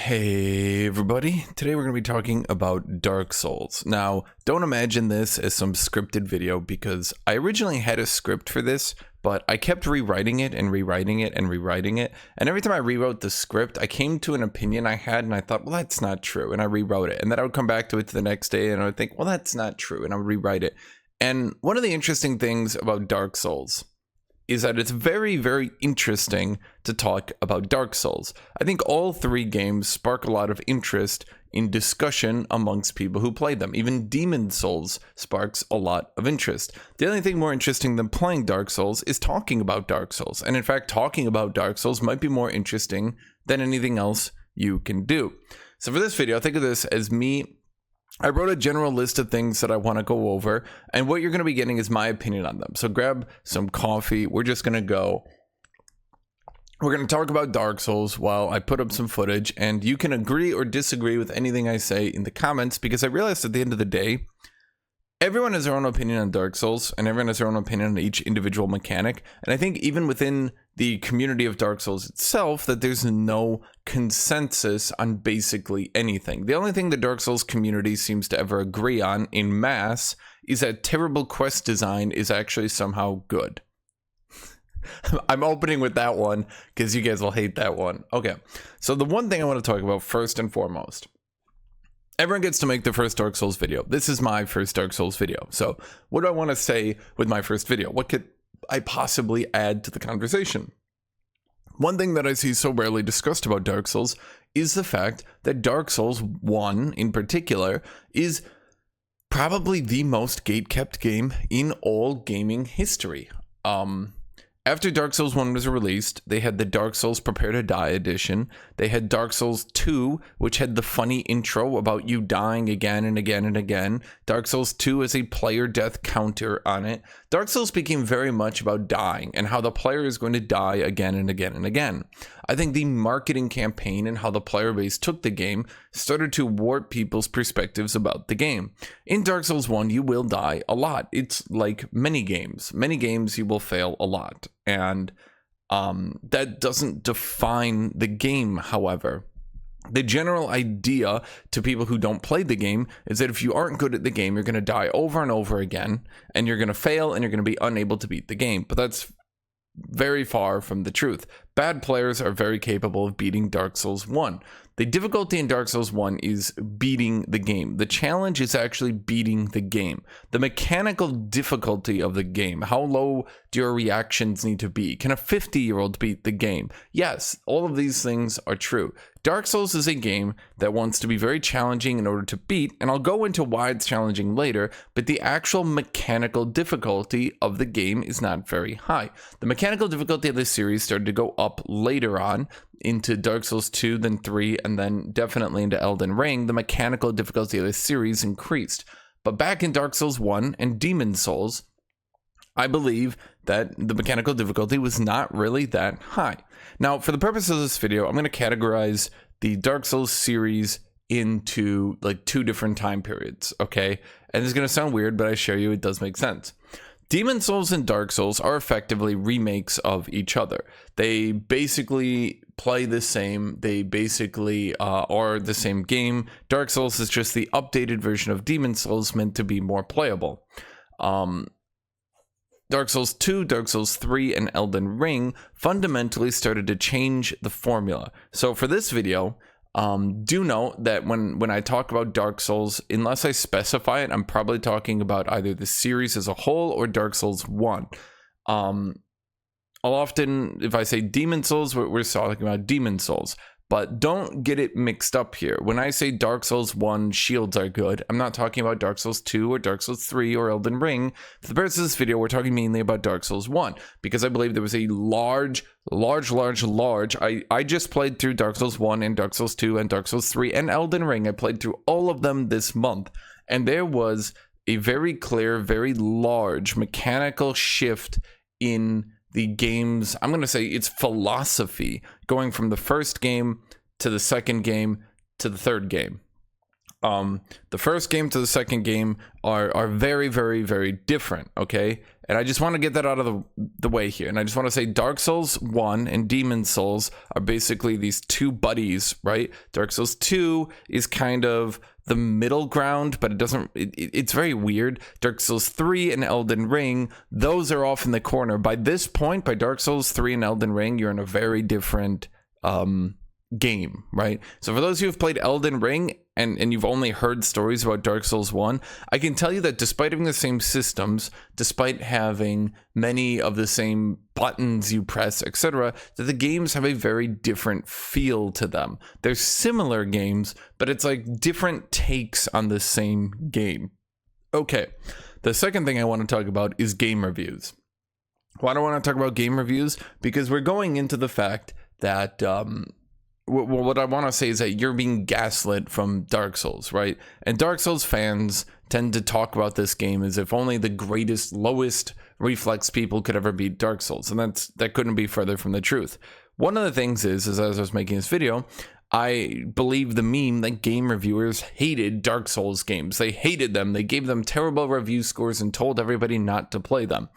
Hey everybody, today we're going to be talking about Dark Souls. Now, don't imagine this as some scripted video because I originally had a script for this, but I kept rewriting it and rewriting it and rewriting it, and every time I rewrote the script, I came to an opinion I had and I thought, well, that's not true, and I rewrote it, and then I would come back to it the next day and I would think, well, that's not true, and I would rewrite it. And one of the interesting things about Dark Souls is that it's very, very interesting to talk about Dark Souls. I think all three games spark a lot of interest in discussion amongst people who play them. Even Demon Souls sparks a lot of interest. The only thing more interesting than playing Dark Souls is talking about Dark Souls. And in fact, talking about Dark Souls might be more interesting than anything else you can do. So for this video, think of this as I wrote a general list of things that I want to go over, and what you're going to be getting is my opinion on them. So grab some coffee. We're just going to talk about Dark Souls while I put up some footage, and you can agree or disagree with anything I say in the comments, because I realized at the end of the day, everyone has their own opinion on Dark Souls, and everyone has their own opinion on each individual mechanic. And I think even within the community of Dark Souls itself, that there's no consensus on basically anything. The only thing the Dark Souls community seems to ever agree on in mass is that terrible quest design is actually somehow good. I'm opening with that one because you guys will hate that one. Okay, so the one thing I want to talk about first and foremost, everyone gets to make their first Dark Souls video. This is my first Dark Souls video. So what do I want to say with my first video? What could I possibly add to the conversation? One thing that I see so rarely discussed about Dark Souls is the fact that Dark Souls 1 in particular is probably the most gatekept game in all gaming history. After Dark Souls 1 was released, they had the Dark Souls Prepare to Die edition. They had Dark Souls 2, which had the funny intro about you dying again and again and again. Dark Souls 2 has a player death counter on it. Dark Souls became very much about dying and how the player is going to die again and again and again. I think the marketing campaign and how the player base took the game started to warp people's perspectives about the game. In Dark Souls 1, you will die a lot. It's like many games. Many games you will fail a lot. And that doesn't define the game, however. The general idea to people who don't play the game is that if you aren't good at the game, you're going to die over and over again, and you're going to fail, and you're going to be unable to beat the game. But that's very far from the truth. Bad players are very capable of beating Dark Souls 1. The difficulty in Dark Souls 1 is beating the game. The challenge is actually beating the game. The mechanical difficulty of the game. How low do your reactions need to be? Can a 50-year-old beat the game? Yes, all of these things are true. Dark Souls is a game that wants to be very challenging in order to beat, and I'll go into why it's challenging later, but the actual mechanical difficulty of the game is not very high. The mechanical difficulty of this series started to go up later on into Dark Souls 2, then 3, and then definitely into Elden Ring. The mechanical difficulty of this series increased. But back in Dark Souls 1 and Demon Souls, I believe that the mechanical difficulty was not really that high. Now, for the purpose of this video, I'm going to categorize the Dark Souls series into like two different time periods, okay? And it's going to sound weird, but I assure you it does make sense. Demon Souls and Dark Souls are effectively remakes of each other. They basically play the same. They basically are the same game. Dark Souls is just the updated version of Demon Souls meant to be more playable. Dark Souls 2, Dark Souls 3, and Elden Ring fundamentally started to change the formula. So for this video, do note that when I talk about Dark Souls, unless I specify it, I'm probably talking about either the series as a whole or Dark Souls 1. I'll often, if I say Demon Souls, we're talking about Demon Souls. But don't get it mixed up here. When I say Dark Souls 1 shields are good, I'm not talking about Dark Souls 2 or Dark Souls 3 or Elden Ring. For the purpose of this video, we're talking mainly about Dark Souls 1, because I believe there was a I just played through Dark Souls 1 and Dark Souls 2 and Dark Souls 3 and Elden Ring. I played through all of them this month, and there was a very clear, very large mechanical shift in the game's, I'm going to say its philosophy, going from the first game to the second game to the third game. the first game to the second game are very, very, very different, okay? And I just want to get that out of the way here. And I just want to say Dark Souls 1 and Demon Souls are basically these two buddies, right? Dark Souls 2 is kind of the middle ground, but it's very weird. Dark Souls 3 and Elden Ring, those are off in the corner. By this point, by Dark Souls 3 and Elden Ring, you're in a very different game, right? So for those who have played Elden Ring and you've only heard stories about Dark Souls 1, I can tell you that despite having the same systems, despite having many of the same buttons you press, etc., that the games have a very different feel to them. They're similar games, but it's like different takes on the same game. Okay, the second thing I want to talk about is game reviews. Why do I want to talk about game reviews? Because we're going into the fact that what I want to say is that you're being gaslit from Dark Souls, right? And Dark Souls fans tend to talk about this game as if only the greatest, lowest reflex people could ever beat Dark Souls, and that couldn't be further from the truth. One of the things is as I was making this video, I believe the meme that game reviewers hated Dark Souls games. They hated them. They gave them terrible review scores and told everybody not to play them.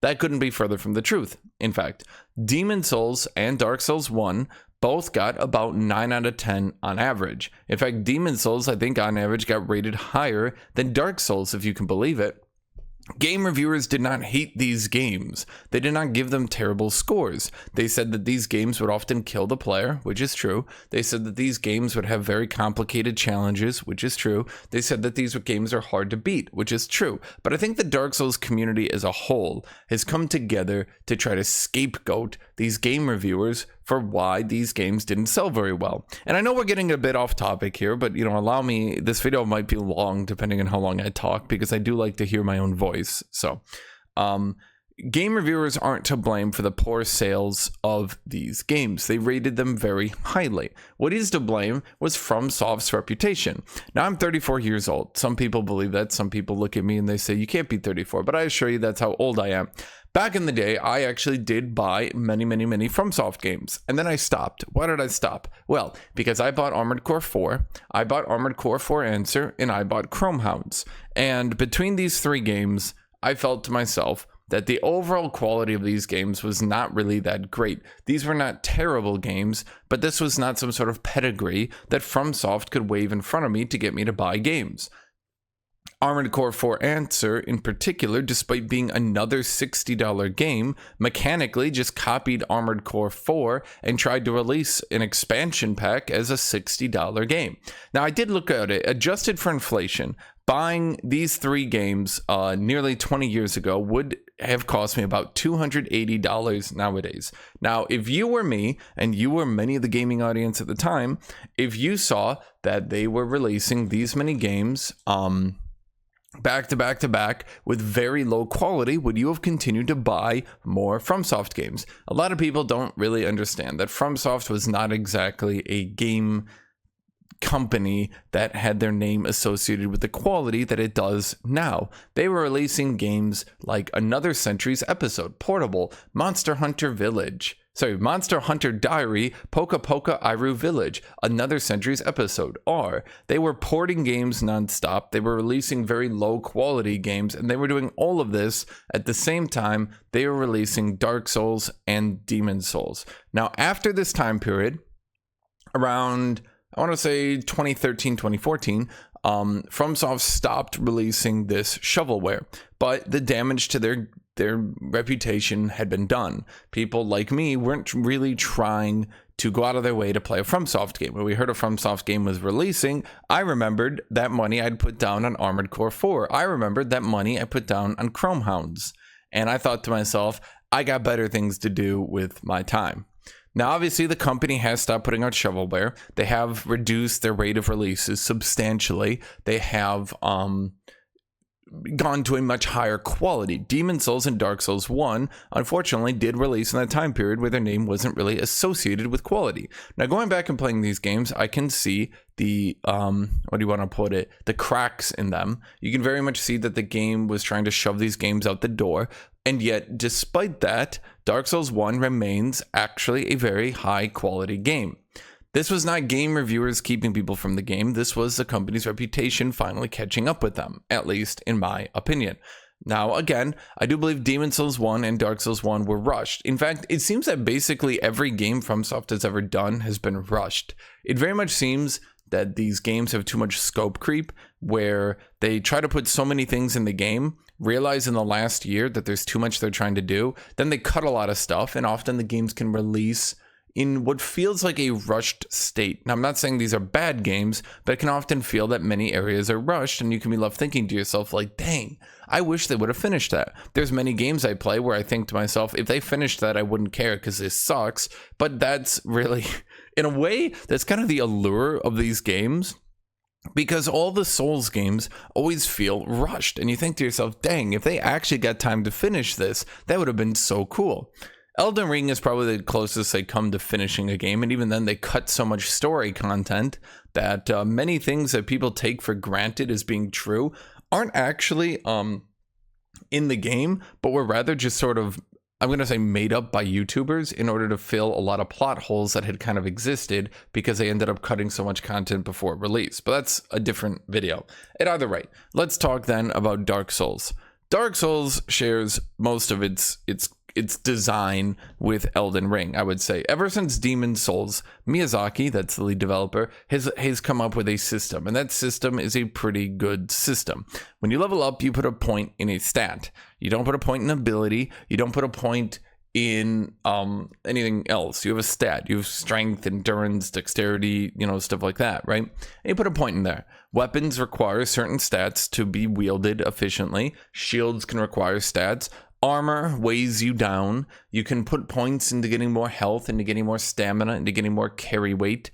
That couldn't be further from the truth. In fact, Demon Souls and Dark Souls 1 both got about 9 out of 10 on average. In fact, Demon Souls, I think on average, got rated higher than Dark Souls, if you can believe it. Game reviewers did not hate these games. They did not give them terrible scores. They said that these games would often kill the player, which is true. They said that these games would have very complicated challenges, which is true. They said that these games are hard to beat, which is true. But I think the Dark Souls community as a whole has come together to try to scapegoat these game reviewers for why these games didn't sell very well. And I know we're getting a bit off topic here, but allow me, this video might be long depending on how long I talk, because I do like to hear my own voice. So game reviewers aren't to blame for the poor sales of these games. They rated them very highly. What is to blame was FromSoft's reputation. Now, I'm 34 years old. Some people believe that. Some people look at me and they say, you can't be 34, but I assure you that's how old I am. Back in the day, I actually did buy many, many, many FromSoft games, and then I stopped. Why did I stop? Well, because I bought Armored Core 4, I bought Armored Core 4 Answer, and I bought Chrome Hounds. And between these three games, I felt to myself that the overall quality of these games was not really that great. These were not terrible games, but this was not some sort of pedigree that FromSoft could wave in front of me to get me to buy games. Armored Core 4 Answer, in particular, despite being another $60 game, mechanically just copied Armored Core 4 and tried to release an expansion pack as a $60 game. Now, I did look at it, adjusted for inflation. Buying these three games nearly 20 years ago would have cost me about $280 nowadays. Now, if you were me, and you were many of the gaming audience at the time, if you saw that they were releasing these many games, back to back to back with very low quality, would you have continued to buy more FromSoft games? A lot of people don't really understand that FromSoft was not exactly a game company that had their name associated with the quality that it does now. They were releasing games like Another Century's Episode, Portable, Monster Hunter Diary, Poka Poka Iru Village, Another Century's Episode, R. They were porting games nonstop. They were releasing very low quality games, and they were doing all of this at the same time they were releasing Dark Souls and Demon Souls. Now, after this time period, around, I want to say 2013, 2014, FromSoft stopped releasing this shovelware, but the damage to their reputation had been done. People like me weren't really trying to go out of their way to play a FromSoft game. When we heard a FromSoft game was releasing, I remembered that money I'd put down on Armored Core 4. I remembered that money I put down on Chrome Hounds. And I thought to myself, I got better things to do with my time. Now, obviously, the company has stopped putting out shovelware. They have reduced their rate of releases substantially. They have gone to a much higher quality. Demon Souls and Dark Souls 1, unfortunately, did release in that time period where their name wasn't really associated with quality. Now, going back and playing these games, I can see the, the cracks in them. You can very much see that the game was trying to shove these games out the door. And yet, despite that, Dark Souls 1 remains actually a very high quality game. This was not game reviewers keeping people from the game. This was the company's reputation finally catching up with them, at least in my opinion. Now, again, I do believe Demon's Souls 1 and Dark Souls 1 were rushed. In fact, it seems that basically every game FromSoft has ever done has been rushed. It very much seems that these games have too much scope creep, where they try to put so many things in the game, realize in the last year that there's too much they're trying to do, then they cut a lot of stuff, and often the games can release in what feels like a rushed state. Now, I'm not saying these are bad games, but it can often feel that many areas are rushed, and you can be left thinking to yourself, like, dang, I wish they would have finished that. There's many games I play where I think to myself, if they finished that, I wouldn't care because this sucks. But that's really, in a way, that's kind of the allure of these games, because all the Souls games always feel rushed, and you think to yourself, dang, if they actually got time to finish this, that would have been so cool. Elden Ring is probably the closest they come to finishing a game, and even then they cut so much story content that many things that people take for granted as being true aren't actually in the game, but were rather just sort of, I'm going to say, made up by YouTubers in order to fill a lot of plot holes that had kind of existed because they ended up cutting so much content before release. But that's a different video. At either rate, let's talk then about Dark Souls. Dark Souls shares most of its design with Elden Ring, I would say. Ever since Demon's Souls, Miyazaki, that's the lead developer, has come up with a system, and that system is a pretty good system. When you level up, you put a point in a stat. You don't put a point in ability. You don't put a point in anything else. You have a stat. You have strength, endurance, dexterity, stuff like that, right? And you put a point in there. Weapons require certain stats to be wielded efficiently. Shields can require stats. Armor weighs you down. You can put points into getting more health, into getting more stamina, into getting more carry weight.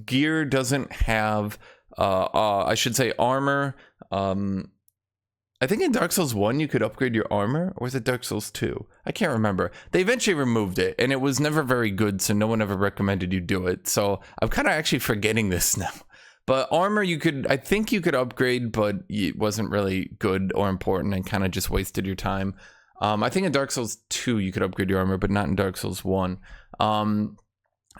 Gear doesn't have, I should say, armor. I think in Dark Souls 1 you could upgrade your armor, or was it Dark Souls 2? I can't remember. They eventually removed it, and it was never very good, so no one ever recommended you do it. So I'm kind of actually forgetting this now. But armor, I think you could upgrade, but it wasn't really good or important and kind of just wasted your time. I think in Dark Souls 2 you could upgrade your armor, but not in Dark Souls 1.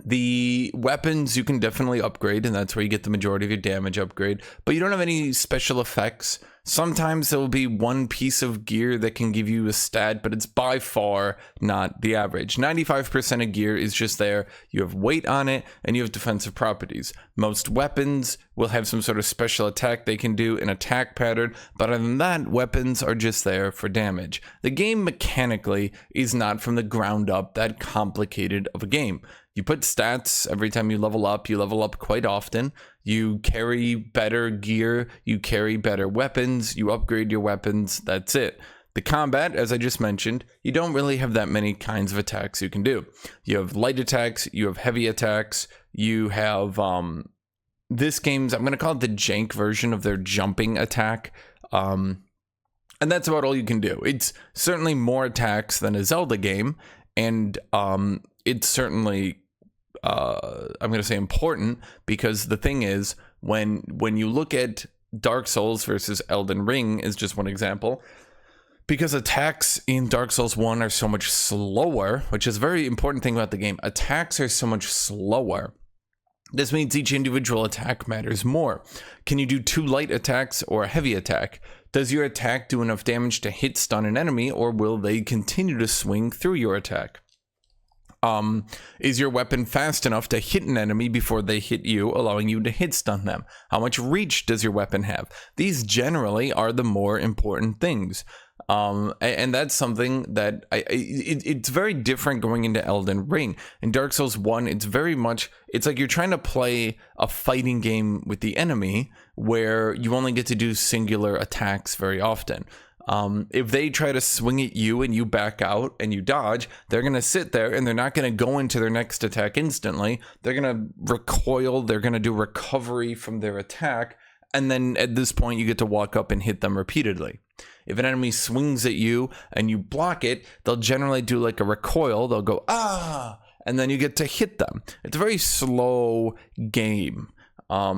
The weapons you can definitely upgrade, and that's where you get the majority of your damage upgrade, but you don't have any special effects. Sometimes there will be one piece of gear that can give you a stat, but it's by far not the average. 95% of gear is just there. You have weight on it, and you have defensive properties. Most weapons will have some sort of special attack they can do, an attack pattern, but other than that, weapons are just there for damage. The game mechanically is not from the ground up that complicated of a game. You put stats every time you level up quite often. You carry better gear, you carry better weapons, you upgrade your weapons, that's it. The combat, as I just mentioned, you don't really have that many kinds of attacks you can do. You have light attacks, you have heavy attacks, you have, this game's, I'm going to call it the jank version of their jumping attack. And that's about all you can do. It's certainly more attacks than a Zelda game, and it's certainly I'm going to say important, because the thing is, when you look at Dark Souls versus Elden Ring is just one example, because attacks in Dark Souls 1 are so much slower, which is a very important thing about the game. Attacks are so much slower. This means each individual attack matters more. Can you do 2 light attacks or a heavy attack? Does your attack do enough damage to hit stun an enemy, or will they continue to swing through your attack? Is your weapon fast enough to hit an enemy before they hit you, allowing you to hit stun them? How much reach does your weapon have? These generally are the more important things. And that's something that it's very different going into Elden Ring. In Dark Souls 1, it's like you're trying to play a fighting game with the enemy where you only get to do singular attacks very often. If they try to swing at you and you back out and you dodge, they're going to sit there and they're not going to go into their next attack instantly. They're going to recoil. They're going to do recovery from their attack. And then at this point, you get to walk up and hit them repeatedly. If an enemy swings at you and you block it, they'll generally do like a recoil. They'll go, ah, and then you get to hit them. It's a very slow game.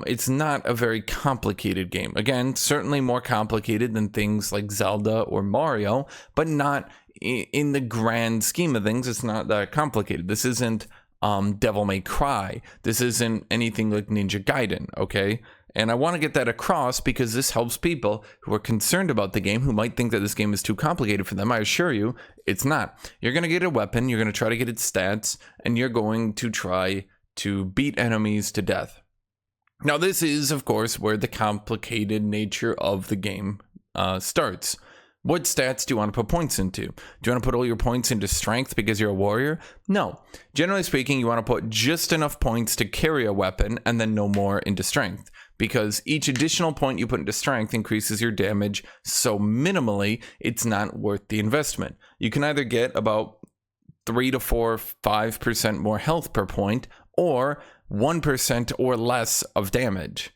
It's not a very complicated game. Again, certainly more complicated than things like Zelda or Mario, but not in the grand scheme of things. It's not that complicated. This isn't Devil May Cry. This isn't anything like Ninja Gaiden, okay? And I want to get that across because this helps people who are concerned about the game, who might think that this game is too complicated for them. I assure you, it's not. You're going to get a weapon, you're going to try to get its stats, and you're going to try to beat enemies to death. Now, this is, of course, where the complicated nature of the game starts. What stats do you want to put points into? Do you want to put all your points into strength because you're a warrior? No. Generally speaking, you want to put just enough points to carry a weapon and then no more into strength, because each additional point you put into strength increases your damage so minimally it's not worth the investment. You can either get about 3 to 4, 5% more health per point, or 1% or less of damage.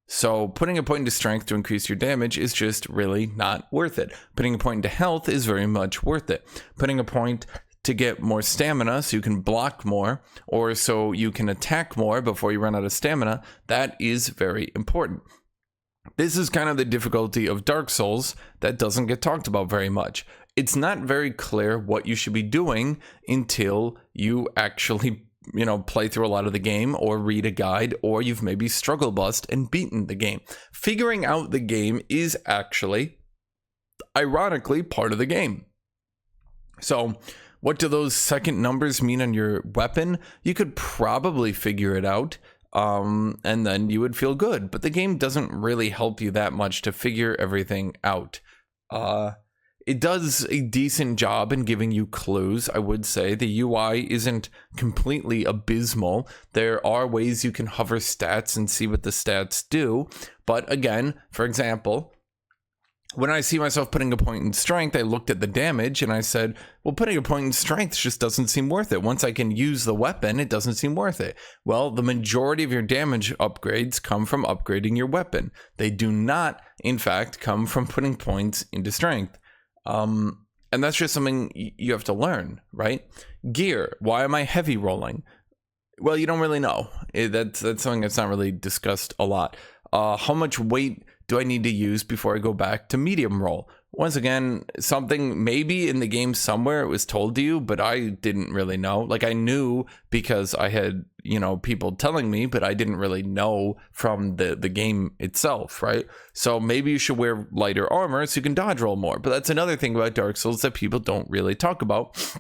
So putting a point into strength to increase your damage is just really not worth it. Putting a point into health is very much worth it. Putting a point to get more stamina so you can block more, or so you can attack more before you run out of stamina, that is very important. This is kind of the difficulty of Dark Souls that doesn't get talked about very much. It's not very clear what you should be doing until you actually play through a lot of the game or read a guide, or you've maybe struggle bust and beaten the game. Figuring out the game is actually, ironically, part of the game. So what do those second numbers mean on your weapon? You could probably figure it out, and then you would feel good. But the game doesn't really help you that much to figure everything out. It does a decent job in giving you clues, I would say. The UI isn't completely abysmal. There are ways you can hover stats and see what the stats do. But again, for example, when I see myself putting a point in strength, I looked at the damage and I said, well, putting a point in strength just doesn't seem worth it. Once I can use the weapon, it doesn't seem worth it. Well, the majority of your damage upgrades come from upgrading your weapon. They do not, in fact, come from putting points into strength. And that's just something you have to learn, right? Gear. Why am I heavy rolling? Well, you don't really know. That's something that's not really discussed a lot. How much weight do I need to use before I go back to medium roll? Once again, something maybe in the game somewhere it was told to you, but I didn't really know. Like, I knew because I had, people telling me, but I didn't really know from the game itself, right? So maybe you should wear lighter armor so you can dodge roll more. But that's another thing about Dark Souls that people don't really talk about,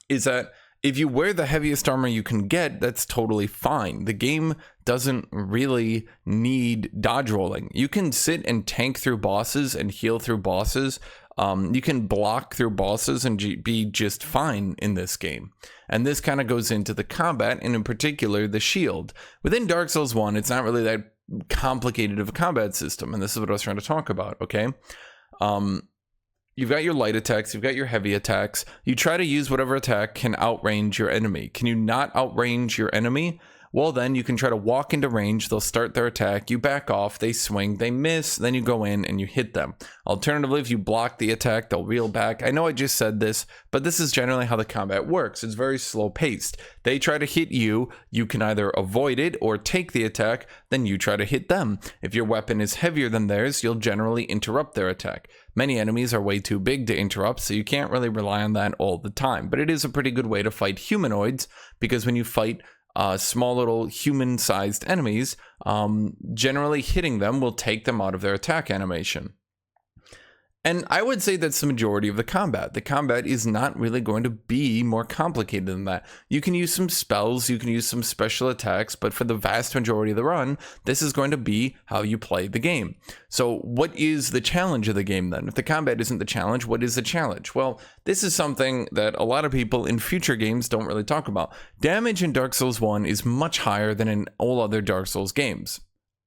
is that if you wear the heaviest armor you can get, that's totally fine. The game doesn't really need dodge rolling. You can sit and tank through bosses and heal through bosses. You can block through bosses and be just fine in this game. And this kind of goes into the combat, and in particular, the shield. Within Dark Souls 1, it's not really that complicated of a combat system, and this is what I was trying to talk about, okay? You've got your light attacks, you've got your heavy attacks. You try to use whatever attack can outrange your enemy. Can you not outrange your enemy? Well, then you can try to walk into range. They'll start their attack. You back off. They swing. They miss. Then you go in and you hit them. Alternatively, if you block the attack, they'll reel back. I know I just said this, but this is generally how the combat works. It's very slow paced. They try to hit you. You can either avoid it or take the attack. Then you try to hit them. If your weapon is heavier than theirs, you'll generally interrupt their attack. Many enemies are way too big to interrupt, so you can't really rely on that all the time. But it is a pretty good way to fight humanoids, because when you fight small little human-sized enemies, generally hitting them will take them out of their attack animation. And I would say that's the majority of the combat. The combat is not really going to be more complicated than that. You can use some spells, you can use some special attacks, but for the vast majority of the run, this is going to be how you play the game. So what is the challenge of the game then? If the combat isn't the challenge, what is the challenge? Well, this is something that a lot of people in future games don't really talk about. Damage in Dark Souls 1 is much higher than in all other Dark Souls games,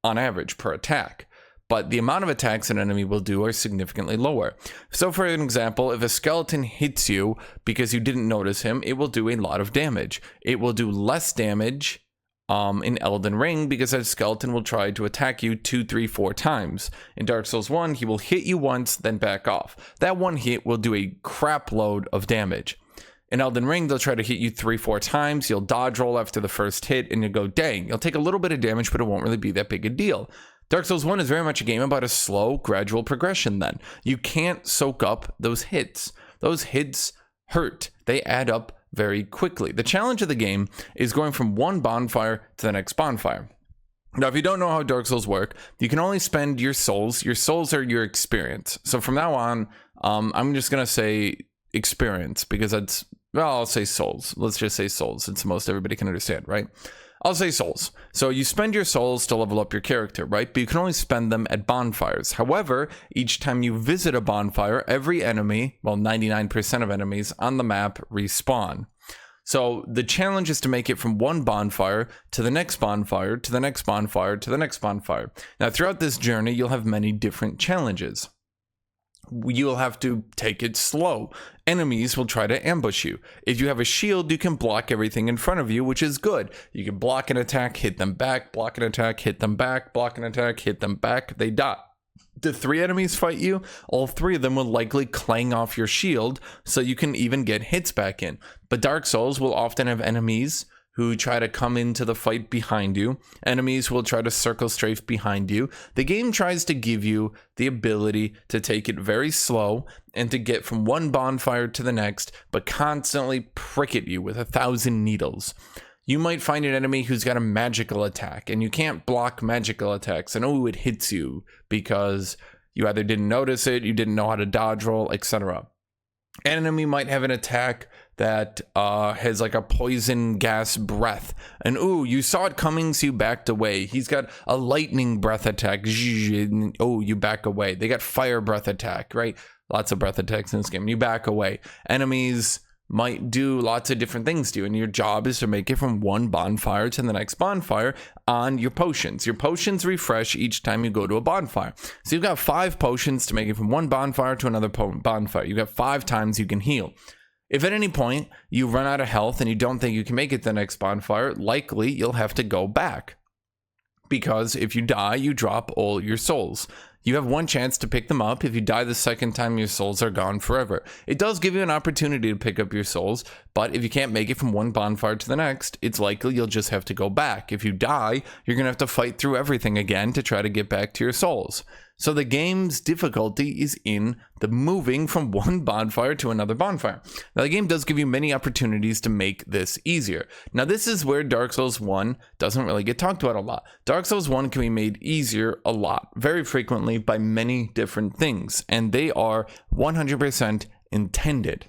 on average, per attack. But the amount of attacks an enemy will do are significantly lower. So for an example, if a skeleton hits you because you didn't notice him, it will do a lot of damage. It will do less damage in Elden Ring because that skeleton will try to attack you 2, 3, 4 times. In Dark Souls 1, he will hit you once, then back off. That one hit will do a crap load of damage. In Elden Ring, they'll try to hit you 3, 4 times. You'll dodge roll after the first hit, and you'll go, dang, you'll take a little bit of damage, but it won't really be that big a deal. Dark Souls 1 is very much a game about a slow, gradual progression then. You can't soak up those hits. Those hits hurt. They add up very quickly. The challenge of the game is going from one bonfire to the next bonfire. Now, if you don't know how Dark Souls work, you can only spend your souls. Your souls are your experience. So from now on, I'm just going to say experience because that's, well, I'll say souls. Let's just say souls. It's the most everybody can understand, right? I'll say souls. So you spend your souls to level up your character, right? But you can only spend them at bonfires. However, each time you visit a bonfire, every enemy, well, 99% of enemies on the map respawn. So the challenge is to make it from one bonfire to the next bonfire, to the next bonfire, to the next bonfire. Now, throughout this journey, you'll have many different challenges. You'll have to take it slow. Enemies will try to ambush you. If you have a shield, you can block everything in front of you, which is good. You can block an attack, hit them back, block an attack, hit them back, block an attack, hit them back. They die. The 3 enemies fight you, all 3 of them will likely clang off your shield, so you can even get hits back in. But Dark Souls will often have enemies who try to come into the fight behind you. Enemies will try to circle strafe behind you. The game tries to give you the ability to take it very slow and to get from one bonfire to the next, but constantly prick at you with 1,000 needles. You might find an enemy who's got a magical attack, and you can't block magical attacks, and it hits you because you either didn't notice it, you didn't know how to dodge roll, etc. An enemy might have an attack that has like a poison gas breath, and you saw it coming, so you backed away. He's got a lightning breath attack, and, you back away. They got fire breath attack, right? Lots of breath attacks in this game. You back away. Enemies might do lots of different things to you, and your job is to make it from one bonfire to the next bonfire on your potions. Your potions refresh each time you go to a bonfire. So you've got 5 potions to make it from one bonfire to another bonfire. You've got 5 times you can heal. If at any point you run out of health and you don't think you can make it to the next bonfire, likely you'll have to go back. Because if you die, you drop all your souls. You have one chance to pick them up. If you die the second time, your souls are gone forever. It does give you an opportunity to pick up your souls, but if you can't make it from one bonfire to the next, it's likely you'll just have to go back. If you die, you're going to have to fight through everything again to try to get back to your souls. So the game's difficulty is in the moving from one bonfire to another bonfire. Now, the game does give you many opportunities to make this easier. Now, this is where Dark Souls 1 doesn't really get talked about a lot. Dark Souls 1 can be made easier a lot, very frequently, by many different things, and they are 100% intended.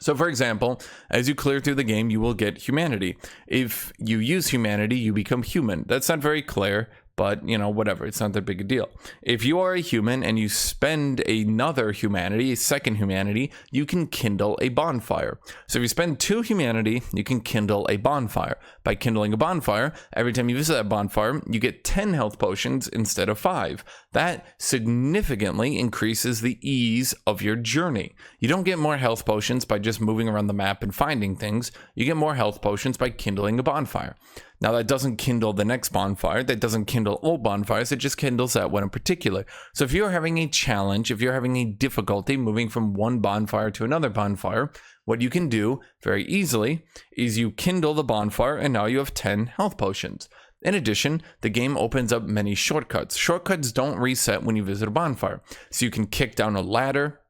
So, for example, as you clear through the game, you will get humanity. If you use humanity, you become human. That's not very clear, but, whatever. It's not that big a deal. If you are a human and you spend another humanity, a second humanity, you can kindle a bonfire. So if you spend 2 humanity, you can kindle a bonfire. By kindling a bonfire, every time you visit that bonfire, you get 10 health potions instead of 5. That significantly increases the ease of your journey. You don't get more health potions by just moving around the map and finding things. You get more health potions by kindling a bonfire. Now, that doesn't kindle the next bonfire. That doesn't kindle all bonfires. It just kindles that one in particular. So if you're having a challenge, if you're having a difficulty moving from one bonfire to another bonfire, what you can do very easily is you kindle the bonfire, and now you have 10 health potions. In addition, the game opens up many shortcuts. Shortcuts don't reset when you visit a bonfire. So you can kick down a ladder.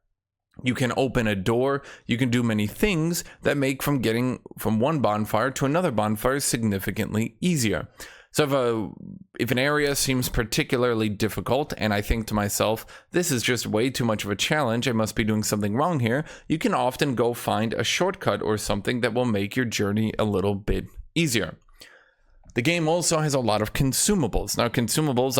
You can open a door. You can do many things that make from getting from one bonfire to another bonfire significantly easier. So if an area seems particularly difficult and I think to myself, this is just way too much of a challenge, I must be doing something wrong here, you can often go find a shortcut or something that will make your journey a little bit easier. The game also has a lot of consumables. Now, consumables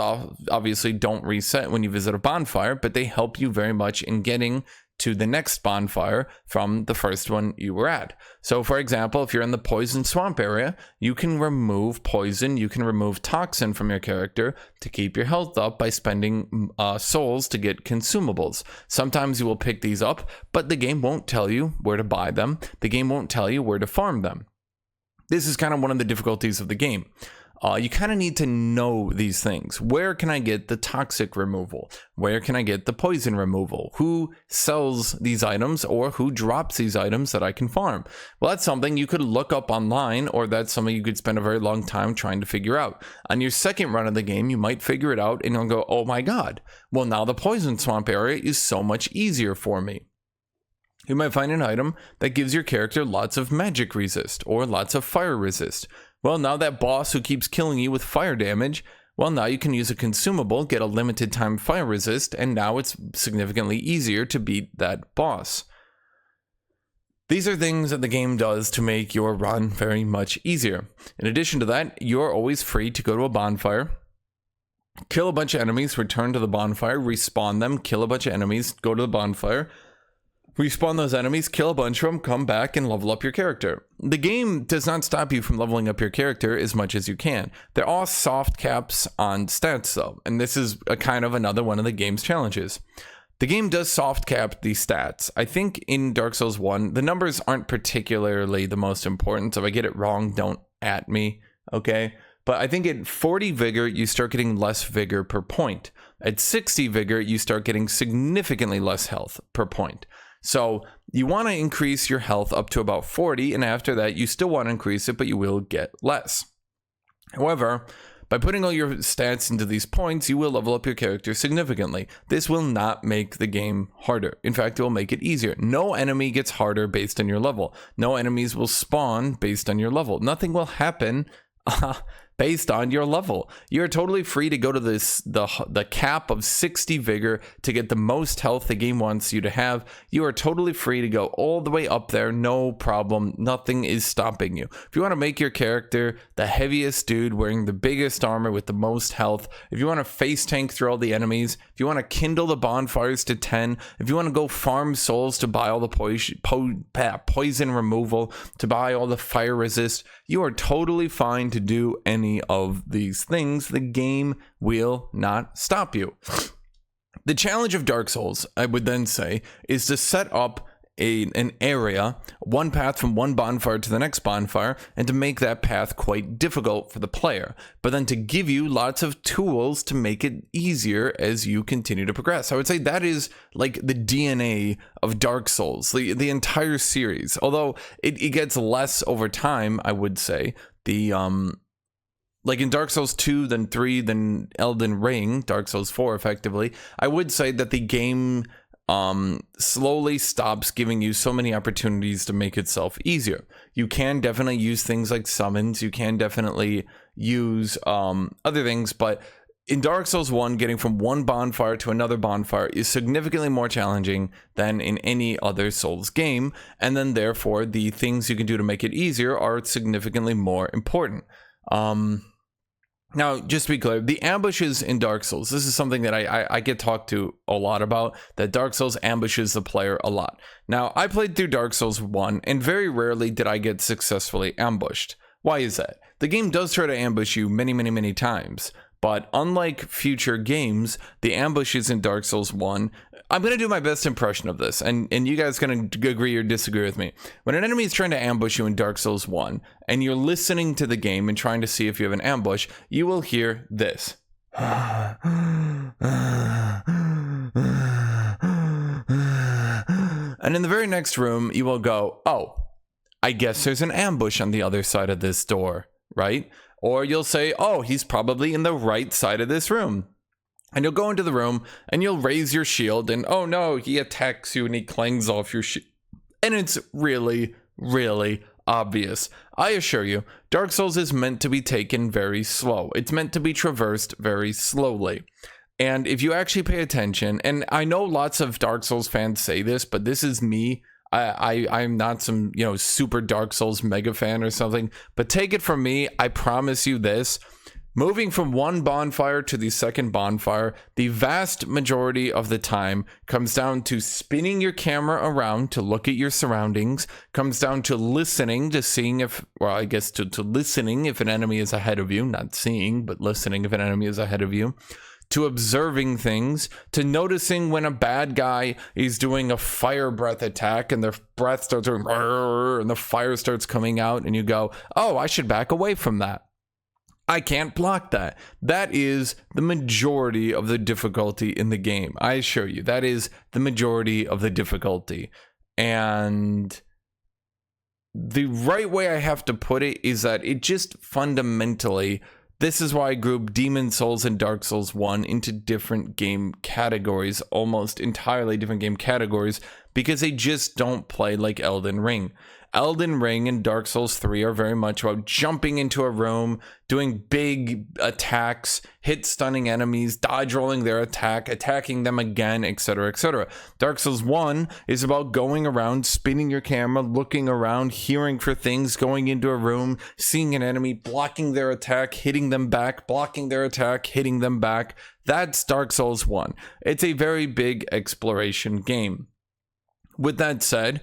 obviously don't reset when you visit a bonfire, but they help you very much in getting to the next bonfire from the first one you were at. So, for example, if you're in the poison swamp area, you can remove poison, you can remove toxin from your character to keep your health up by spending souls to get consumables. Sometimes you will pick these up, but the game won't tell you where to buy them. The game won't tell you where to farm them. This is kind of one of the difficulties of the game. You kind of need to know these things. Where can I get the toxic removal? Where can I get the poison removal? Who sells these items or who drops these items that I can farm? Well, that's something you could look up online, or that's something you could spend a very long time trying to figure out. On your second run of the game, you might figure it out and you'll go, oh my God, well, now the poison swamp area is so much easier for me. You might find an item that gives your character lots of magic resist or lots of fire resist. Well, now that boss who keeps killing you with fire damage, well, now you can use a consumable, get a limited time fire resist, and now it's significantly easier to beat that boss. These are things that the game does to make your run very much easier. In addition to that, you're always free to go to a bonfire, kill a bunch of enemies, return to the bonfire, respawn them, kill a bunch of enemies, go to the bonfire, respawn those enemies, kill a bunch of them, come back and level up your character. The game does not stop you from leveling up your character as much as you can. There are soft caps on stats though, and this is a kind of another one of the game's challenges. The game does soft cap the stats. I think in Dark Souls 1, the numbers aren't particularly the most important, so if I get it wrong, don't at me, okay? But I think at 40 vigor, you start getting less vigor per point. At 60 vigor, you start getting significantly less health per point. So you want to increase your health up to about 40, and after that, you still want to increase it, but you will get less. However, by putting all your stats into these points, you will level up your character significantly. This will not make the game harder. In fact, it will make it easier. No enemy gets harder based on your level. No enemies will spawn based on your level. Nothing will happen based on your level. You're totally free to go to the cap of 60 vigor to get the most health the game wants you to have. You are totally free to go all the way up there, no problem. Nothing is stopping you. If you want to make your character the heaviest dude wearing the biggest armor with the most health, if you want to face tank through all the enemies, if you want to kindle the bonfires to 10, if you want to go farm souls to buy all the poison removal, to buy all the fire resist, you are totally fine to do any of these things. The game will not stop you. The challenge of Dark Souls, I would then say, is to set up an area, one path from one bonfire to the next bonfire, and to make that path quite difficult for the player, but then to give you lots of tools to make it easier as you continue to progress. I would say that is like the DNA of Dark Souls, the entire series, although it gets less over time. I would say like in Dark Souls 2, then 3, then Elden Ring, Dark Souls 4 effectively, I would say that the game slowly stops giving you so many opportunities to make itself easier. You can definitely use things like summons, you can definitely use other things, but in Dark Souls 1, getting from one bonfire to another bonfire is significantly more challenging than in any other Souls game, and then therefore the things you can do to make it easier are significantly more important. Now, just to be clear, the ambushes in Dark Souls, this is something that I get talked to a lot about, that Dark Souls ambushes the player a lot. Now, I played through Dark Souls 1, and very rarely did I get successfully ambushed. Why is that? The game does try to ambush you many, many, many times, but unlike future games, the ambushes in Dark Souls 1, I'm going to do my best impression of this, and you guys can agree or disagree with me. When an enemy is trying to ambush you in Dark Souls 1, and you're listening to the game and trying to see if you have an ambush, you will hear this. And in the very next room, you will go, oh, I guess there's an ambush on the other side of this door, right? Or you'll say, oh, he's probably in the right side of this room. And you'll go into the room and you'll raise your shield and, oh no, he attacks you and he clangs off your shield. And it's really, really obvious. I assure you, Dark Souls is meant to be taken very slow. It's meant to be traversed very slowly. And if you actually pay attention, and I know lots of Dark Souls fans say this, but this is me. I'm not some, super Dark Souls mega fan or something, but take it from me. I promise you this. Moving from one bonfire to the second bonfire, the vast majority of the time comes down to spinning your camera around to look at your surroundings, comes down to listening to seeing if, well, I guess to listening if an enemy is ahead of you, not seeing, but listening if an enemy is ahead of you, to observing things, to noticing when a bad guy is doing a fire breath attack and their breath starts doing and the fire starts coming out and you go, oh, I should back away from that. I can't block that. That is the majority of the difficulty in the game. I assure you, that is the majority of the difficulty. And the right way I have to put it is that it just fundamentally, this is why I group Demon Souls and Dark Souls 1 into different game categories, almost entirely different game categories, because they just don't play like Elden Ring. Elden Ring and Dark Souls 3 are very much about jumping into a room, doing big attacks, hit stunning enemies, dodge rolling their attack, attacking them again, etc., etc. Dark Souls 1 is about going around, spinning your camera, looking around, hearing for things, going into a room, seeing an enemy, blocking their attack, hitting them back, blocking their attack, hitting them back. That's Dark Souls 1. It's a very big exploration game. With that said,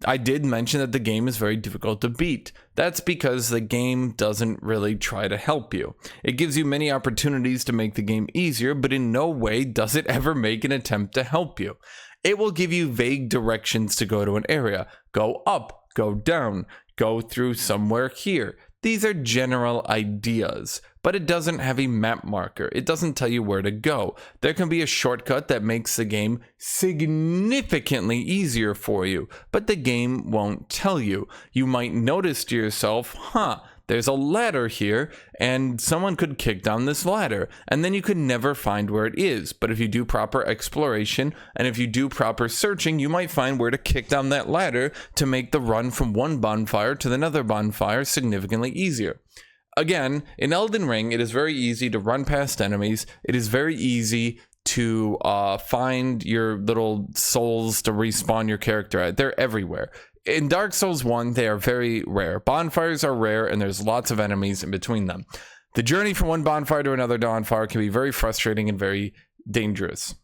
I did mention that the game is very difficult to beat. That's because the game doesn't really try to help you. It gives you many opportunities to make the game easier, but in no way does it ever make an attempt to help you. It will give you vague directions to go to an area. Go up, go down, go through somewhere here. These are general ideas, but it doesn't have a map marker. It doesn't tell you where to go. There can be a shortcut that makes the game significantly easier for you, but the game won't tell you. You might notice to yourself, there's a ladder here, and someone could kick down this ladder, and then you could never find where it is. But if you do proper exploration, and if you do proper searching, you might find where to kick down that ladder to make the run from one bonfire to another bonfire significantly easier. Again, in Elden Ring, it is very easy to run past enemies. It is very easy to find your little souls to respawn your character at. They're everywhere. In Dark Souls 1, they are very rare. Bonfires are rare, and there's lots of enemies in between them. The journey from one bonfire to another bonfire can be very frustrating and very dangerous.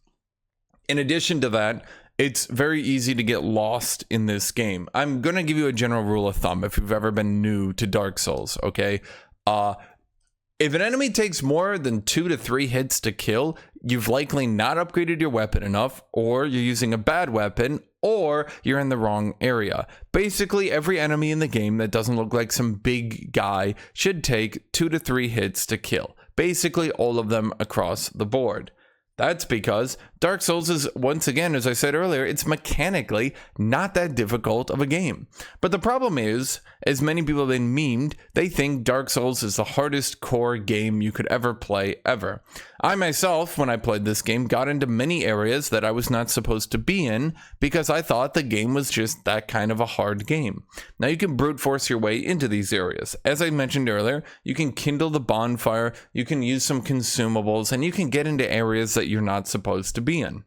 In addition to that, it's very easy to get lost in this game. I'm going to give you a general rule of thumb if you've ever been new to Dark Souls, okay? If an enemy takes more than 2 to 3 hits to kill, you've likely not upgraded your weapon enough, or you're using a bad weapon, or you're in the wrong area. Basically, every enemy in the game that doesn't look like some big guy should take 2 to 3 hits to kill. Basically, all of them across the board. That's because Dark Souls is, once again, as I said earlier, it's mechanically not that difficult of a game. But the problem is, as many people have been memed, they think Dark Souls is the hardest core game you could ever play, ever. I myself, when I played this game, got into many areas that I was not supposed to be in because I thought the game was just that kind of a hard game. Now you can brute force your way into these areas. As I mentioned earlier, you can kindle the bonfire, you can use some consumables, and you can get into areas that you're not supposed to be in.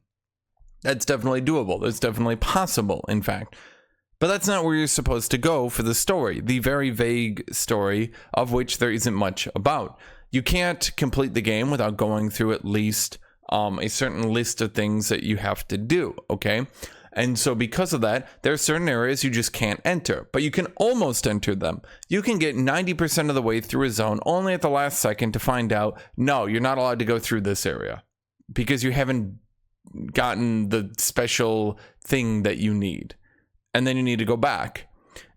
That's definitely doable. That's definitely possible, in fact. But that's not where you're supposed to go for the story, the very vague story of which there isn't much about. You can't complete the game without going through at least a certain list of things that you have to do, okay? And so because of that, there are certain areas you just can't enter, but you can almost enter them. You can get 90% of the way through a zone only at the last second to find out, no, you're not allowed to go through this area because you haven't gotten the special thing that you need. And then you need to go back.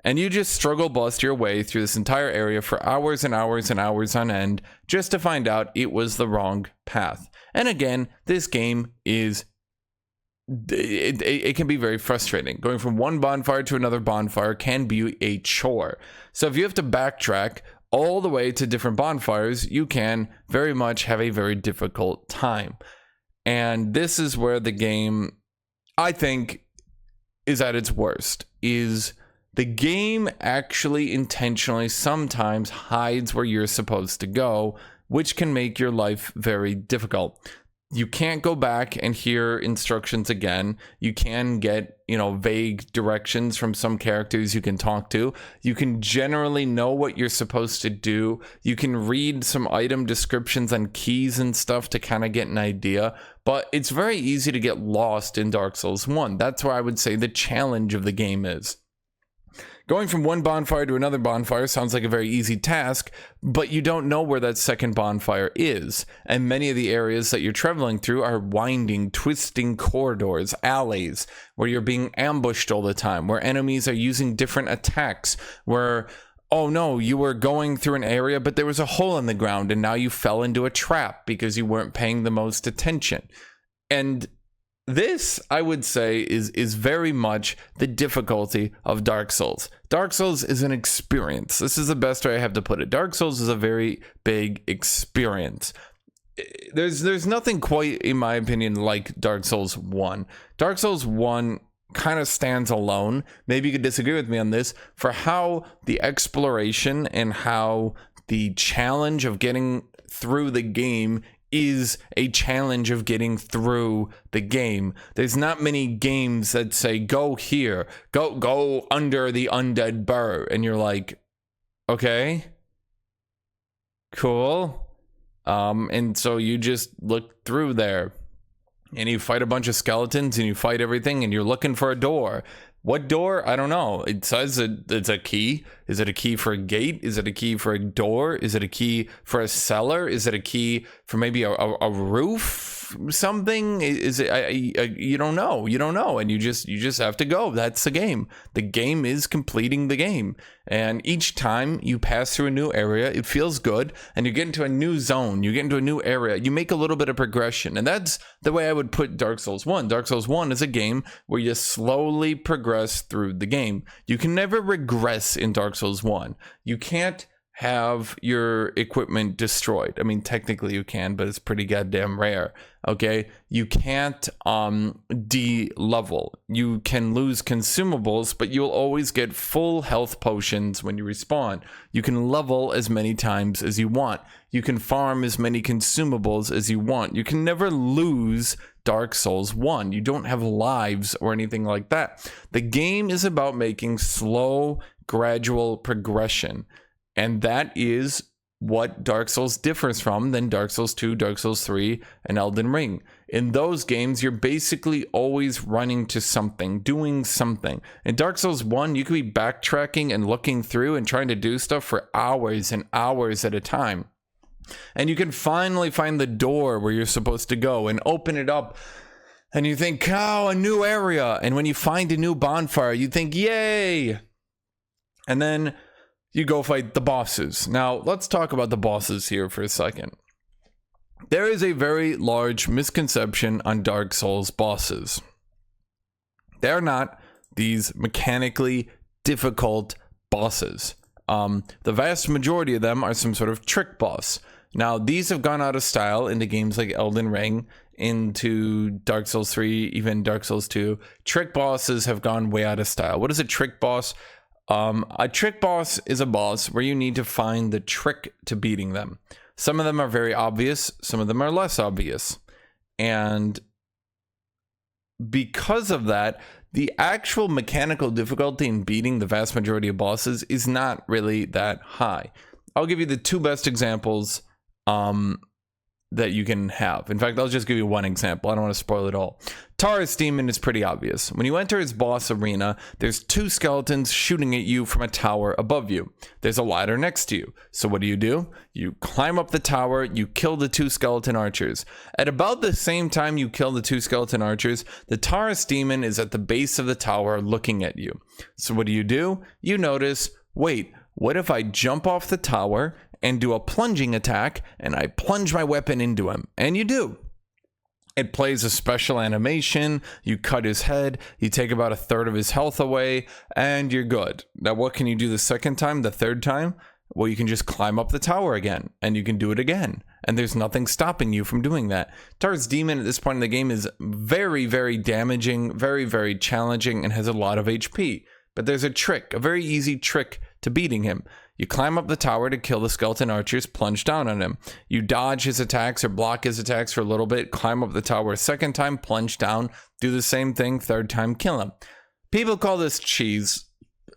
And you just struggle bust your way through this entire area for hours and hours and hours on end just to find out it was the wrong path. And again, this game is, it can be very frustrating. Going from one bonfire to another bonfire can be a chore. So if you have to backtrack all the way to different bonfires, you can very much have a very difficult time. And this is where the game, I think, is at its worst, is the game actually intentionally sometimes hides where you're supposed to go, which can make your life very difficult. You can't go back and hear instructions again. You can get, vague directions from some characters you can talk to. You can generally know what you're supposed to do. You can read some item descriptions on keys and stuff to kind of get an idea. But it's very easy to get lost in Dark Souls 1. That's where I would say the challenge of the game is. Going from one bonfire to another bonfire sounds like a very easy task, but you don't know where that second bonfire is. And many of the areas that you're traveling through are winding, twisting corridors, alleys, where you're being ambushed all the time, where enemies are using different attacks, where, oh no, you were going through an area, but there was a hole in the ground, and now you fell into a trap because you weren't paying the most attention. And this, I would say, is very much the difficulty of Dark Souls. Dark Souls is an experience. This is the best way I have to put it. Dark Souls is a very big experience. There's nothing quite, in my opinion, like Dark Souls 1. Dark Souls 1 kind of stands alone. Maybe you could disagree with me on this, for how the exploration and how the challenge of getting through the game is a challenge of getting through the game. There's not many games that say, go here, go under the undead bird. And you're like, okay, cool. And so you just look through there and you fight a bunch of skeletons and you fight everything and you're looking for a door. What door? I don't know. It says it's a key. Is it a key for a gate? Is it a key for a door? Is it a key for a cellar? Is it a key for maybe a roof? Something? Is it? You don't know. You don't know, and you just have to go. That's the game. The game is completing the game, and each time you pass through a new area, it feels good, and you get into a new zone. You get into a new area. You make a little bit of progression, and that's the way I would put Dark Souls 1. Dark Souls 1 is a game where you slowly progress through the game. You can never regress in Dark Souls 1. You can't have your equipment destroyed. I mean, technically you can, but it's pretty goddamn rare. Okay, you can't de-level. You can lose consumables, but you'll always get full health potions when you respawn. You can level as many times as you want. You can farm as many consumables as you want. You can never lose Dark Souls 1. You don't have lives or anything like that. The game is about making slow, gradual progression. And that is what Dark Souls differs from than Dark Souls 2, Dark Souls 3, and Elden Ring. In those games, you're basically always running to something, doing something. In Dark Souls 1, you could be backtracking and looking through and trying to do stuff for hours and hours at a time. And you can finally find the door where you're supposed to go and open it up. And you think, oh, a new area. And when you find a new bonfire, you think, yay. And then you go fight the bosses. Now, let's talk about the bosses here for a second. There is a very large misconception on Dark Souls bosses. They're not these mechanically difficult bosses. The vast majority of them are some sort of trick boss. Now, these have gone out of style into games like Elden Ring, into Dark Souls 3, even Dark Souls 2. Trick bosses have gone way out of style. What is a trick boss? A trick boss is a boss where you need to find the trick to beating them. Some of them are very obvious, some of them are less obvious. And because of that, the actual mechanical difficulty in beating the vast majority of bosses is not really that high. I'll give you the two best examples that you can have. In fact, I'll just give you one example. I don't want to spoil it all. Taurus Demon is pretty obvious. When you enter his boss arena, there's two skeletons shooting at you from a tower above you. There's a ladder next to you. So what do? You climb up the tower, you kill the two skeleton archers. At about the same time you kill the two skeleton archers, the Taurus Demon is at the base of the tower looking at you. So what do? You notice, wait, what if I jump off the tower and do a plunging attack, and I plunge my weapon into him? And you do. It plays a special animation, you cut his head, you take about a third of his health away, and you're good. Now what can you do the second time, the third time? Well, you can just climb up the tower again, and you can do it again. And there's nothing stopping you from doing that. Taurus Demon at this point in the game is very, very damaging, very, very challenging, and has a lot of HP. But there's a trick, a very easy trick to beating him. You climb up the tower to kill the skeleton archers, plunge down on him. You dodge his attacks or block his attacks for a little bit, climb up the tower a second time, plunge down, do the same thing, third time, kill him. People call this cheese,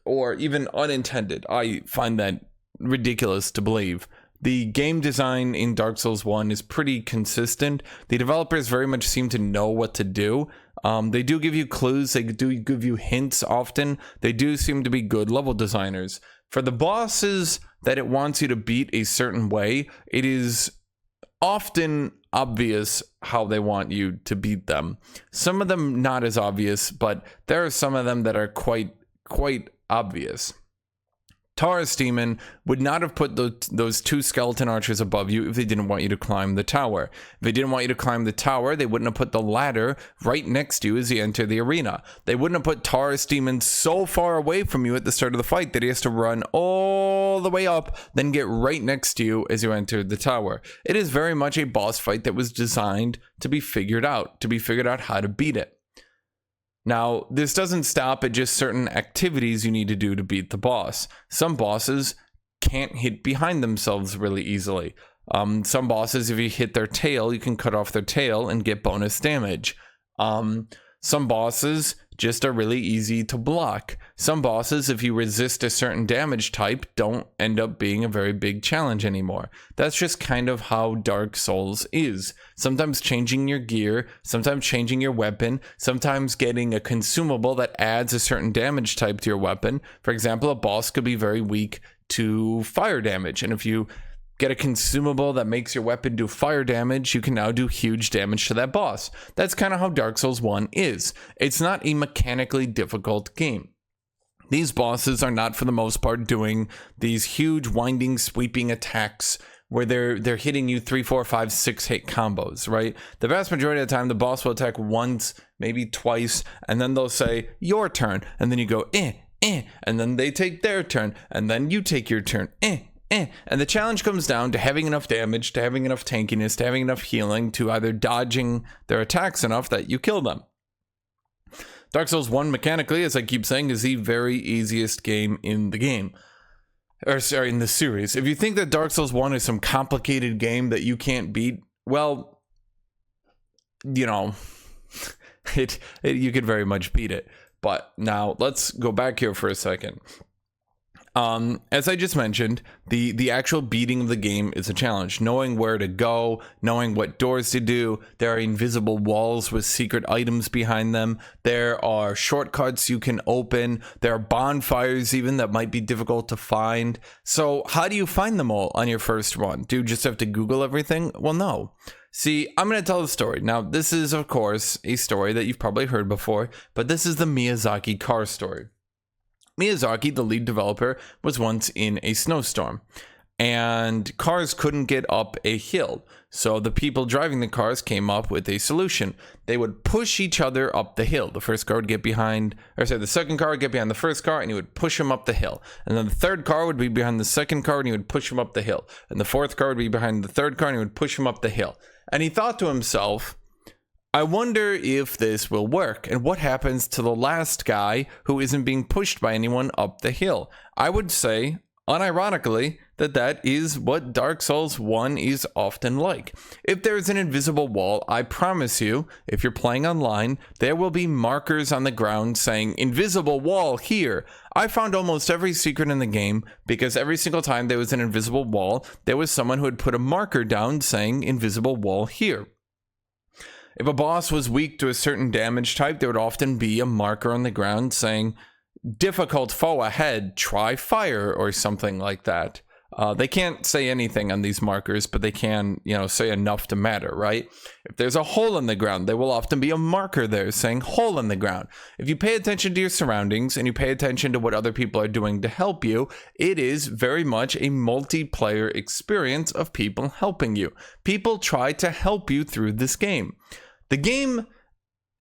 or even unintended. I find that ridiculous to believe. The game design in Dark Souls 1 is pretty consistent. The developers very much seem to know what to do. They do give you clues, they do give you hints often. They do seem to be good level designers. For the bosses that it wants you to beat a certain way, it is often obvious how they want you to beat them. Some of them not as obvious, but there are some of them that are quite obvious. Taurus Demon would not have put those two skeleton archers above you if they didn't want you to climb the tower. If they didn't want you to climb the tower, they wouldn't have put the ladder right next to you as you enter the arena. They wouldn't have put Taurus Demon so far away from you at the start of the fight that he has to run all the way up, then get right next to you as you enter the tower. It is very much a boss fight that was designed to be figured out how to beat it. Now, this doesn't stop at just certain activities you need to do to beat the boss. Some bosses can't hit behind themselves really easily. Some bosses, if you hit their tail, you can cut off their tail and get bonus damage. Some bosses just are really easy to block. Some bosses, if you resist a certain damage type, don't end up being a very big challenge anymore. That's just kind of how Dark Souls is. Sometimes changing your gear, sometimes changing your weapon, sometimes getting a consumable that adds a certain damage type to your weapon. For example, a boss could be very weak to fire damage, and if you get a consumable that makes your weapon do fire damage, you can now do huge damage to that boss. That's kind of how Dark Souls 1 is. It's not a mechanically difficult game. These bosses are not, for the most part, doing these huge winding, sweeping attacks where they're hitting you 3, 4, 5, 6 hit combos, right? The vast majority of the time, the boss will attack once, maybe twice, and then they'll say, your turn, and then you go, and then they take their turn, and then you take your turn, And the challenge comes down to having enough damage, to having enough tankiness, to having enough healing, to either dodging their attacks enough that you kill them. Dark Souls 1 mechanically, as I keep saying, is the very easiest game in the game. Or sorry, in the series. If you think that Dark Souls 1 is some complicated game that you can't beat, well, you know, you could very much beat it. But now let's go back here for a second. As I just mentioned, the actual beating of the game is a challenge. Knowing where to go, knowing what doors to do. There are invisible walls with secret items behind them. There are shortcuts you can open. There are bonfires even that might be difficult to find. So how do you find them all on your first run? Do you just have to Google everything? Well, no. See, I'm going to tell the story. Now, this is, of course, a story that you've probably heard before, but this is the Miyazaki car story. Miyazaki, the lead developer, was once in a snowstorm, and cars couldn't get up a hill. So the people driving the cars came up with a solution. They would push each other up the hill. The first car would get behind, the second car would get behind the first car, and he would push him up the hill. And then the third car would be behind the second car, and he would push him up the hill. And the fourth car would be behind the third car, and he would push him up the hill. And he thought to himself, I wonder if this will work, and what happens to the last guy who isn't being pushed by anyone up the hill. I would say, unironically, that is what Dark Souls 1 is often like. If there's an invisible wall, I promise you, if you're playing online, there will be markers on the ground saying, invisible wall here. I found almost every secret in the game because every single time there was an invisible wall, there was someone who had put a marker down saying, invisible wall here. If a boss was weak to a certain damage type, there would often be a marker on the ground saying, difficult foe ahead, try fire, or something like that. They can't say anything on these markers, but they can, say enough to matter, right? If there's a hole in the ground, there will often be a marker there saying hole in the ground. If you pay attention to your surroundings and you pay attention to what other people are doing to help you, it is very much a multiplayer experience of people helping you. People try to help you through this game. The game,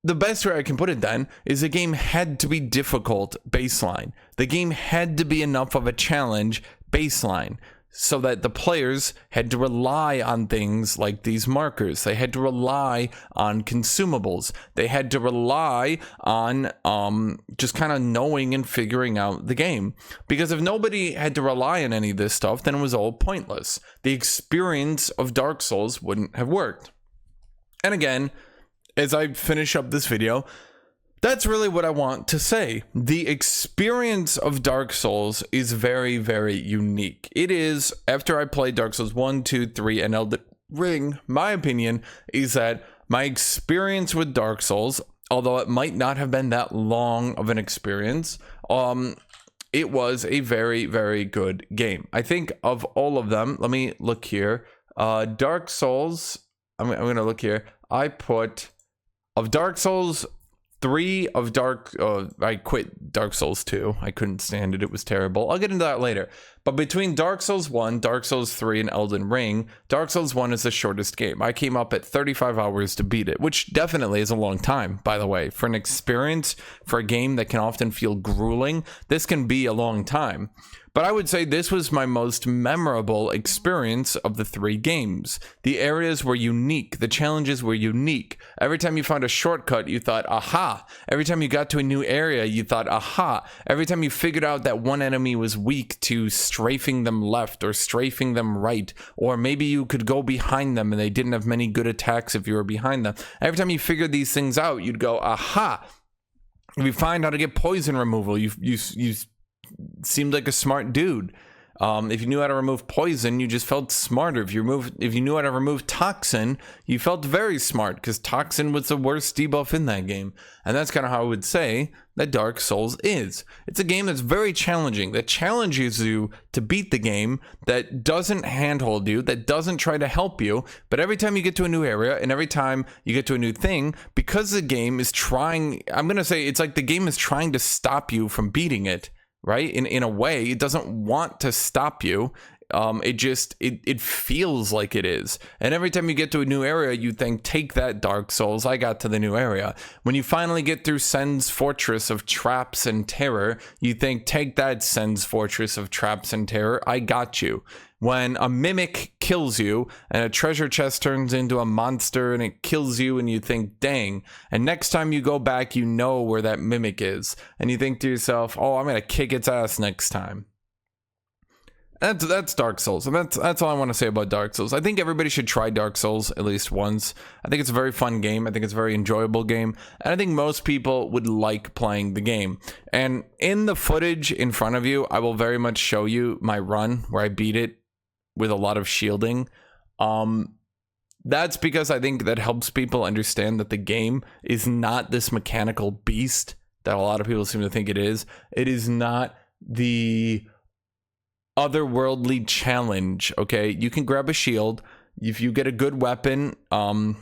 the best way I can put it then, is the game had to be difficult baseline. The game had to be enough of a challenge baseline so that the players had to rely on things like these markers. They had to rely on consumables. They had to rely on just kind of knowing and figuring out the game. Because if nobody had to rely on any of this stuff, then it was all pointless. The experience of Dark Souls wouldn't have worked. And again, as I finish up this video, that's really what I want to say. The experience of Dark Souls is very, very unique. It is, after I played Dark Souls 1, 2, 3, and Elden Ring, my opinion is that my experience with Dark Souls, although it might not have been that long of an experience, it was a very, very good game. I think of all of them, let me look here. Dark Souls, I'm going to look here. I put... Of Dark Souls 3, I quit Dark Souls 2. I couldn't stand it. It was terrible. I'll get into that later. But between Dark Souls 1, Dark Souls 3, and Elden Ring, Dark Souls 1 is the shortest game. I came up at 35 hours to beat it, which definitely is a long time, by the way. For an experience, for a game that can often feel grueling, this can be a long time. But I would say this was my most memorable experience of the 3 games. The areas were unique. The challenges were unique. Every time you found a shortcut, you thought, aha. Every time you got to a new area, you thought, aha. Every time you figured out that one enemy was weak to strafing them left or strafing them right, or maybe you could go behind them and they didn't have many good attacks if you were behind them. Every time you figured these things out, you'd go, aha. If you find how to get poison removal, you seemed like a smart dude. If you knew how to remove poison, you just felt smarter. If you knew how to remove toxin, you felt very smart, because toxin was the worst debuff in that game. And that's kind of how I would say that Dark Souls is. It's a game that's very challenging, that challenges you to beat the game, that doesn't handhold you, that doesn't try to help you. But every time you get to a new area and every time you get to a new thing, because the game is trying, I'm going to say it's like the game is trying to stop you from beating it. Right? In a way, it doesn't want to stop you. It feels like it is. And every time you get to a new area, you think, take that, Dark Souls, I got to the new area. When you finally get through Sen's Fortress of Traps and Terror, you think, take that, Sen's Fortress of Traps and Terror, I got you. When a mimic kills you and a treasure chest turns into a monster and it kills you and you think, dang. And next time you go back, you know where that mimic is. And you think to yourself, oh, I'm going to kick its ass next time. That's Dark Souls. And that's all I want to say about Dark Souls. I think everybody should try Dark Souls at least once. I think it's a very fun game. I think it's a very enjoyable game. And I think most people would like playing the game. And in the footage in front of you, I will very much show you my run where I beat it with a lot of shielding. That's because I think that helps people understand that the game is not this mechanical beast that a lot of people seem to think it is. It is not the otherworldly challenge, okay? You can grab a shield. If you get a good weapon, can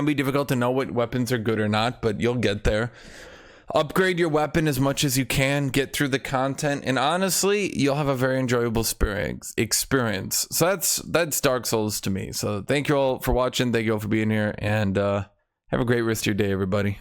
be difficult to know what weapons are good or not, but you'll get there. Upgrade your weapon as much as you can, get through the content, and honestly, you'll have a very enjoyable experience. So that's Dark Souls to me. So thank you all for watching, thank you all for being here, and have a great rest of your day, everybody.